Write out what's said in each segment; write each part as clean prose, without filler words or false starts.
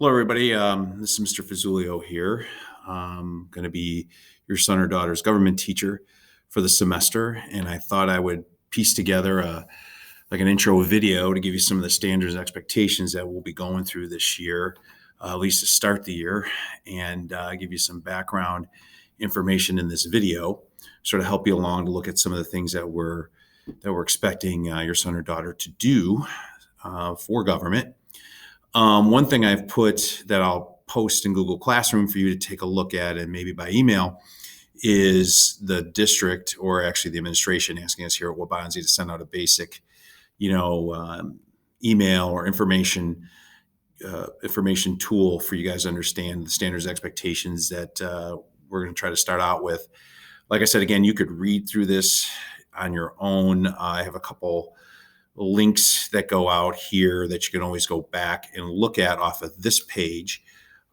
Hello, everybody. This is Mr. Fazzulio here. I'm going to be your son or daughter's government teacher for the semester, and I thought I would piece together like an intro video to give you some of the standards and expectations that we'll be going through this year, at least to start the year, and give you some background information in this video, sort of help you along to look at some of the things that we're expecting your son or daughter to do for government. One thing I've put that I'll post in Google Classroom for you to take a look at, and maybe by email, is the district, or actually the administration, asking us here at Waubonsie to send out a basic, email or information tool for you guys to understand the standards and expectations that we're going to try to start out with. Like I said, again, you could read through this on your own. I have a couple links that go out here that you can always go back and look at off of this page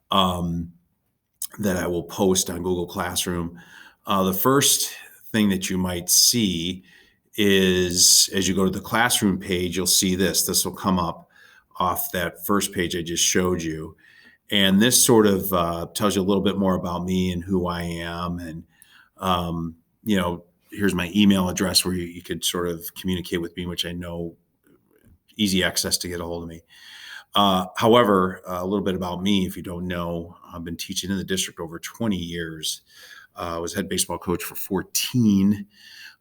that I will post on Google Classroom. The first thing that you might see is, as you go to the classroom page, you'll see this. This will come up off that first page I just showed you. And this sort of tells you a little bit more about me and who I am. And, here's my email address where you could sort of communicate with me, which I know easy access to get a hold of me. However, a little bit about me, if you don't know, I've been teaching in the district over 20 years. I was head baseball coach for 14,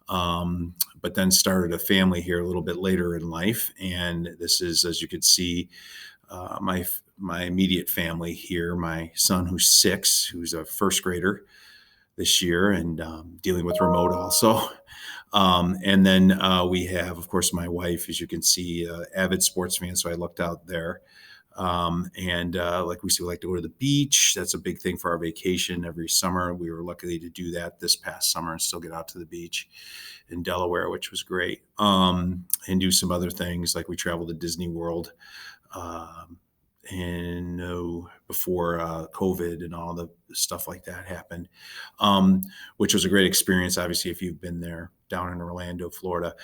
but then started a family here a little bit later in life. And this is, as you could see, my immediate family here, my son who's 6, who's a first grader this year, and dealing with remote also. And then we have, of course, my wife, as you can see, avid sports fan. So I looked out there. Like we like to go to the beach. That's a big thing for our vacation every summer. We were lucky to do that this past summer and still get out to the beach in Delaware, which was great. And do some other things, like we traveled to Disney World before COVID and all the stuff like that happened, which was a great experience. Obviously, if you've been there down in Orlando, Florida,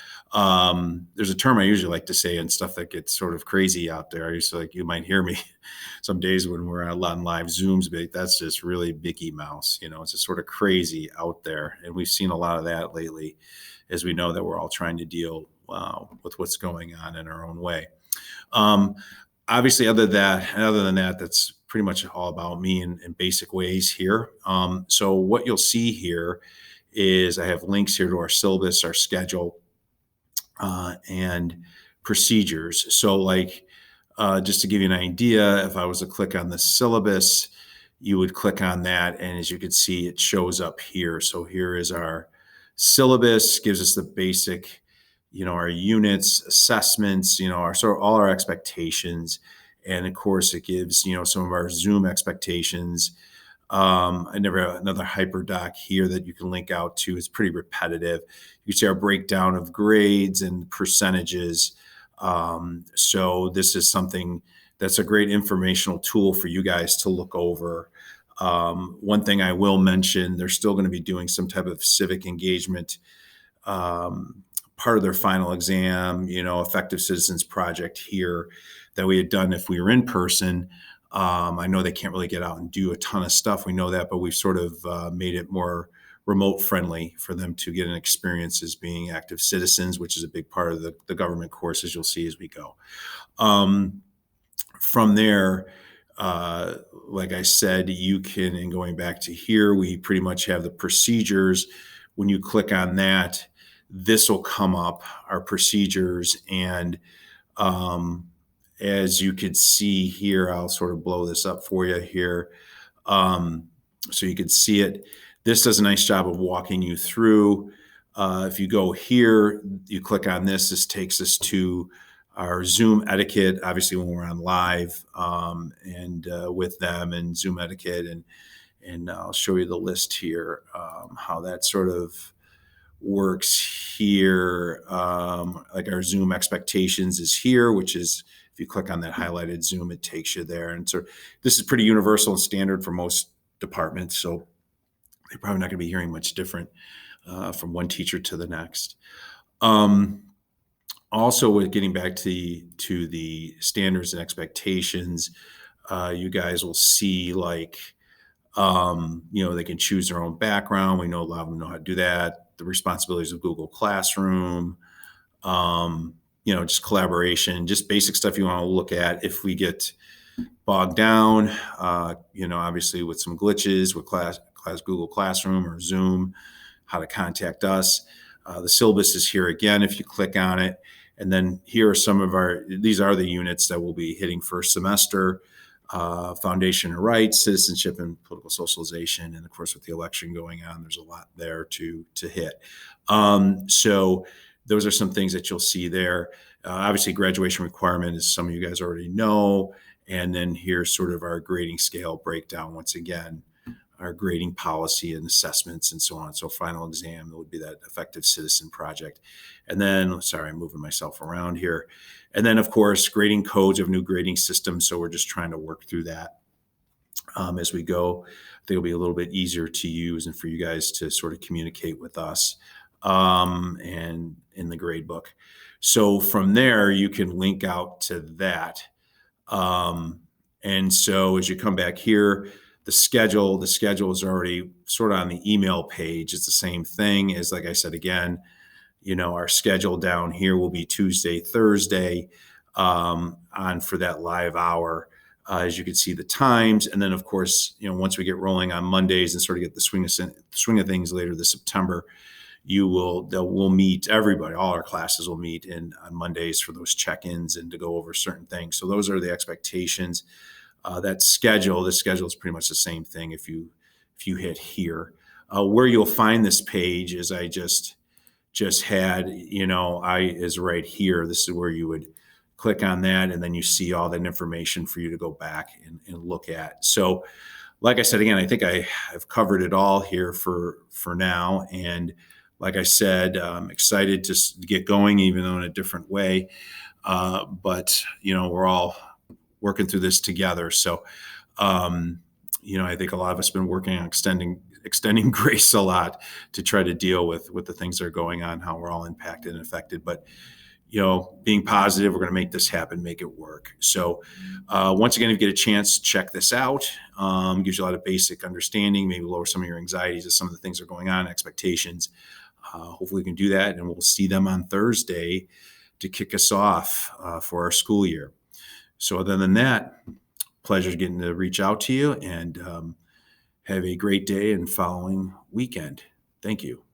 there's a term I usually like to say and stuff that gets sort of crazy out there. I used to, you might hear me some days when we're on live Zooms, but that's just really Mickey Mouse. It's just sort of crazy out there. And we've seen a lot of that lately, as we know that we're all trying to deal with what's going on in our own way. Obviously, other than that, that's pretty much all about me in basic ways here. So what you'll see here is I have links here to our syllabus, our schedule, and procedures. So just to give you an idea, if I was to click on the syllabus, you would click on that. And as you can see, it shows up here. So here is our syllabus, gives us the basic, our units, assessments, all our expectations. And of course, it gives, some of our Zoom expectations. I never have another HyperDoc here that you can link out to. It's pretty repetitive. You can see our breakdown of grades and percentages. So this is something that's a great informational tool for you guys to look over. One thing I will mention, they're still going to be doing some type of civic engagement part of their final exam, Effective Citizens Project here that we had done if we were in person. I know they can't really get out and do a ton of stuff. We know that, but we've sort of made it more remote friendly for them to get an experience as being active citizens, which is a big part of the government courses you'll see as we go. From there, like I said, you can, and going back to here, we pretty much have the procedures. When you click on that, this will come up, our procedures. And as you could see here, I'll sort of blow this up for you here so you could see it. This does a nice job of walking you through. If you go here, you click on this, this takes us to our Zoom etiquette, obviously when we're on live and with them, and Zoom etiquette. And I'll show you the list here, how that sort of works here. Like our Zoom expectations is here, which is, if you click on that highlighted Zoom, it takes you there. And so this is pretty universal and standard for most departments. So they're probably not going to be hearing much different from one teacher to the next. Also, with getting back to the standards and expectations, You guys will see like, they can choose their own background. We know a lot of them know how to do that. The responsibilities of Google Classroom, just collaboration, just basic stuff you want to look at. If we get bogged down, obviously with some glitches with class Google Classroom or Zoom, how to contact us. The syllabus is here again if you click on it. And then here are these are the units that we'll be hitting first semester. Foundation of Rights, Citizenship and Political Socialization, and of course with the election going on, there's a lot there to hit. So those are some things that you'll see there. Obviously, graduation requirement is some of you guys already know. And then here's sort of our grading scale breakdown once again, our grading policy and assessments and so on. So final exam, it would be that effective citizen project. And then, sorry, I'm moving myself around here. And then, of course, grading codes of new grading systems. So we're just trying to work through that as we go. I think it'll be a little bit easier to use and for you guys to sort of communicate with us and in the grade book. So from there, you can link out to that. And so as you come back here, the schedule is already sort of on the email page. It's the same thing as, like I said, again, our schedule down here will be Tuesday, Thursday on for that live hour. As you can see the times. And then of course, once we get rolling on Mondays and sort of get the swing of things later this September, we'll meet everybody. All our classes will meet on Mondays for those check-ins and to go over certain things. So those are the expectations. The schedule is pretty much the same thing. If you hit here, where you'll find this page is I just had, is right here. This is where you would click on that, and then you see all that information for you to go back and look at. So like I said, again, I think I've covered it all here for now. And like I said, I'm excited to get going, even though in a different way. But, we're all working through this together. So, I think a lot of us have been working on extending grace a lot to try to deal with the things that are going on, how we're all impacted and affected. But, being positive, we're going to make this happen, make it work. So once again, if you get a chance, check this out. Gives you a lot of basic understanding, maybe lower some of your anxieties as some of the things that are going on, expectations. Hopefully we can do that, and we'll see them on Thursday to kick us off for our school year. So other than that, pleasure getting to reach out to you, and have a great day and following weekend. Thank you.